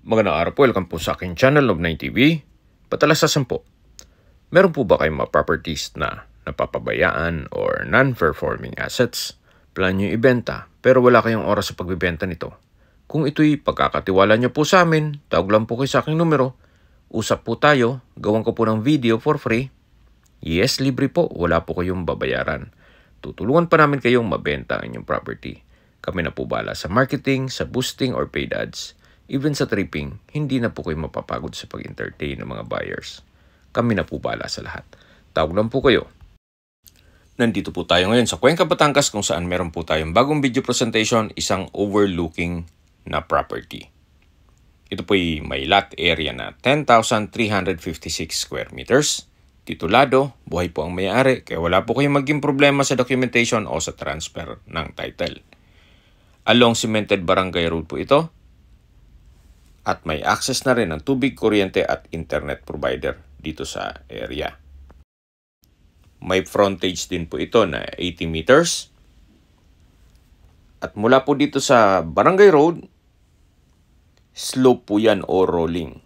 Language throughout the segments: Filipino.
Magandang araw po, welcome po sa aking channel of 9TV. Patalasasan po, meron po ba kayong mga properties na napapabayaan or non-performing assets? Plan nyo ibenta pero wala kayong oras sa pagbibenta nito. Kung ito'y pagkakatiwala nyo po sa amin, tawag lang po kayo sa aking numero. Usap po tayo, gawan ko po ng video for free. Yes, libre po, wala po kayong babayaran. Tutulungan pa namin kayong mabenta ang inyong property. Kami na po bala sa marketing, sa boosting or paid ads. Even sa tripping, hindi na po kayo mapapagod sa pag-entertain ng mga buyers. Kami na po bala sa lahat. Tawag lang po kayo. Nandito po tayo ngayon sa Cuenca, Batangas kung saan meron po tayong bagong video presentation, isang overlooking na property. Ito po ay may lot area na 10,356 square meters. Titulado, buhay po ang may-ari, kaya wala po kayong maging problema sa documentation o sa transfer ng title. Along cemented barangay road po ito. At may access na rin ng tubig, kuryente at internet provider dito sa area. May frontage din po ito na 80 meters. At mula po dito sa Barangay Road, slope po yan o rolling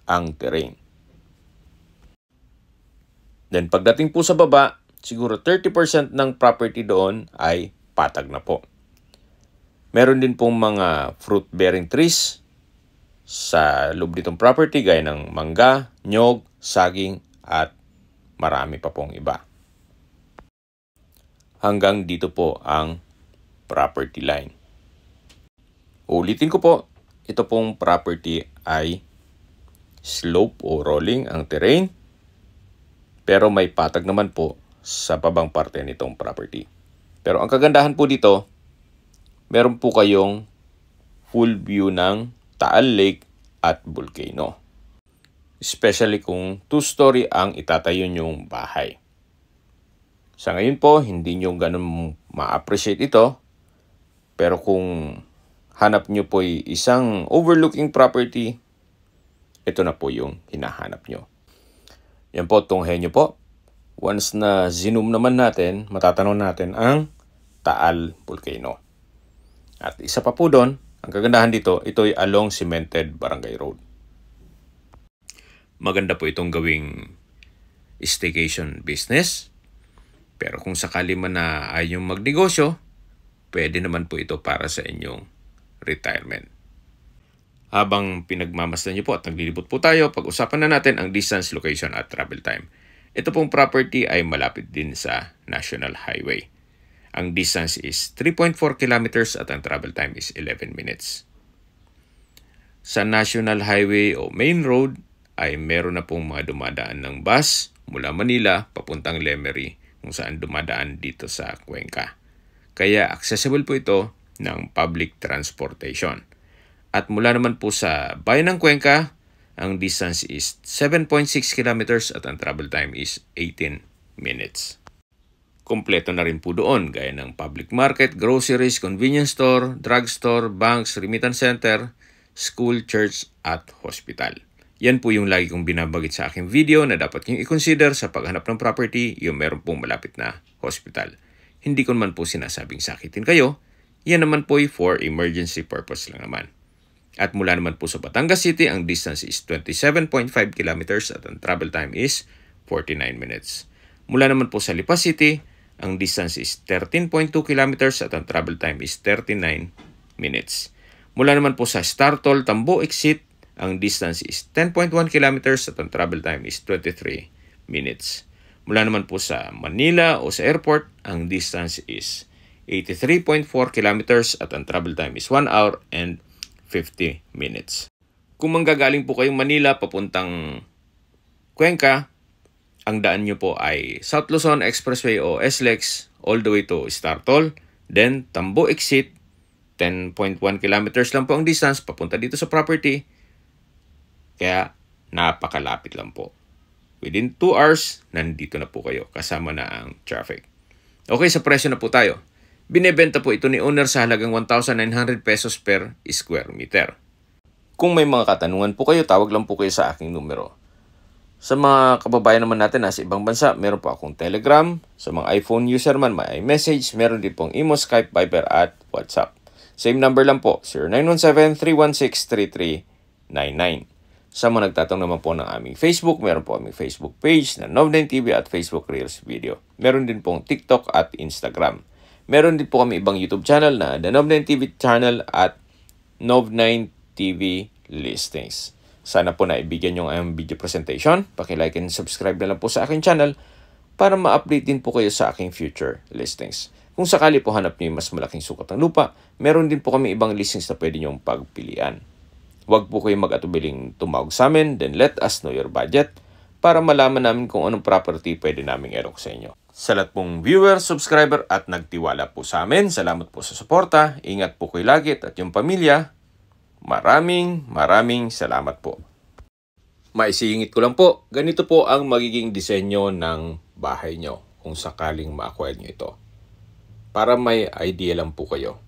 ang terrain. Then pagdating po sa baba, siguro 30% ng property doon ay patag na po. Meron din pong mga fruit-bearing trees sa loob nitong property gaya ng mangga, nyog, saging at marami pa pong iba. Hanggang dito po ang property line. Ulitin ko po, ito pong property ay slope o rolling ang terrain pero may patag naman po sa babang parte nitong property. Pero ang kagandahan po dito, meron po kayong full view ng Taal Lake at Volcano. Especially kung 2-story ang itatayo nyong bahay. Sa ngayon po, hindi nyo ganun ma-appreciate ito. Pero kung hanap nyo po isang overlooking property, ito na po yung hinahanap nyo. Yan po, tunghayan nyo po. Once na zoom naman natin, matatanaw natin ang Taal Volcano. At isa pa po doon, ang kagandahan dito, ito ay along cemented barangay road. Maganda po itong gawing staycation business. Pero kung sakali man na ayaw magnegosyo, pwede naman po ito para sa inyong retirement. Habang pinagmamasdan niyo po at naglilibot po tayo, pag-usapan na natin ang distance, location at travel time. Ito pong property ay malapit din sa National Highway. Ang distance is 3.4 kilometers at ang travel time is 11 minutes. Sa National Highway o Main Road ay meron na pong mga dumadaan ng bus mula Manila papuntang Lemery kung saan dumadaan dito sa Cuenca. Kaya accessible po ito ng public transportation. At mula naman po sa bayan ng Cuenca, ang distance is 7.6 kilometers at ang travel time is 18 minutes. Kompleto na rin po doon gaya ng public market, groceries, convenience store, drugstore, banks, remittance center, school, church at hospital. Yan po yung lagi kong binabagit sa aking video na dapat nyo i-consider sa paghanap ng property yung meron pong malapit na hospital. Hindi ko naman po sinasabing sakitin kayo, yan naman po for emergency purpose lang naman. At mula naman po sa Batangas City, ang distance is 27.5 kilometers at ang travel time is 49 minutes. Mula naman po sa Lipa City, ang distance is 13.2 kilometers at ang travel time is 39 minutes. Mula naman po sa Startol, Tambo Exit, ang distance is 10.1 kilometers at ang travel time is 23 minutes. Mula naman po sa Manila o sa airport, ang distance is 83.4 kilometers at ang travel time is 1 hour and 50 minutes. Kung manggagaling po kayong Manila papuntang Cuenca, ang daan nyo po ay South Luzon Expressway o SLEX all the way to Startol. Then, Tambo Exit, 10.1 kilometers lang po ang distance papunta dito sa property. Kaya, napakalapit lang po. Within 2 hours, nandito na po kayo kasama na ang traffic. Okay, sa presyo na po tayo. Binebenta po ito ni owner sa halagang 1,900 pesos per square meter. Kung may mga katanungan po kayo, tawag lang po kayo sa aking numero. Sa mga kababayan naman natin nasa ibang bansa, meron po akong Telegram. Sa mga iPhone user man, may iMessage. Meron din pong Imo, Skype, Viber at WhatsApp. Same number lang po, 0917-316-33 Sa mga nagtatanong naman po ng aming Facebook, meron po aming Facebook page na Nov9TV at Facebook Reels Video. Meron din pong TikTok at Instagram. Meron din po kami ibang YouTube channel na The Nov9TV Channel at Nov9TV Listings. Sana po naibigyan nyo ang video presentation. Paki-like and subscribe na lang po sa aking channel para ma-update din po kayo sa aking future listings. Kung sakali po hanap nyo yung mas malaking sukat ng lupa, meron din po kami ibang listings na pwede nyong pagpilian. Huwag po kayo mag-atubiling tumawag sa amin, then let us know your budget para malaman namin kung anong property pwede naming erok sa inyo. Sa lahat pong viewer, subscriber at nagtiwala po sa amin, salamat po sa suporta. Ingat po kayo lagi at yung pamilya. Maraming salamat po. Maisingit ko lang po, ganito po ang magiging disenyo ng bahay nyo kung sakaling ma-acquire nyo ito. Para may idea lang po kayo.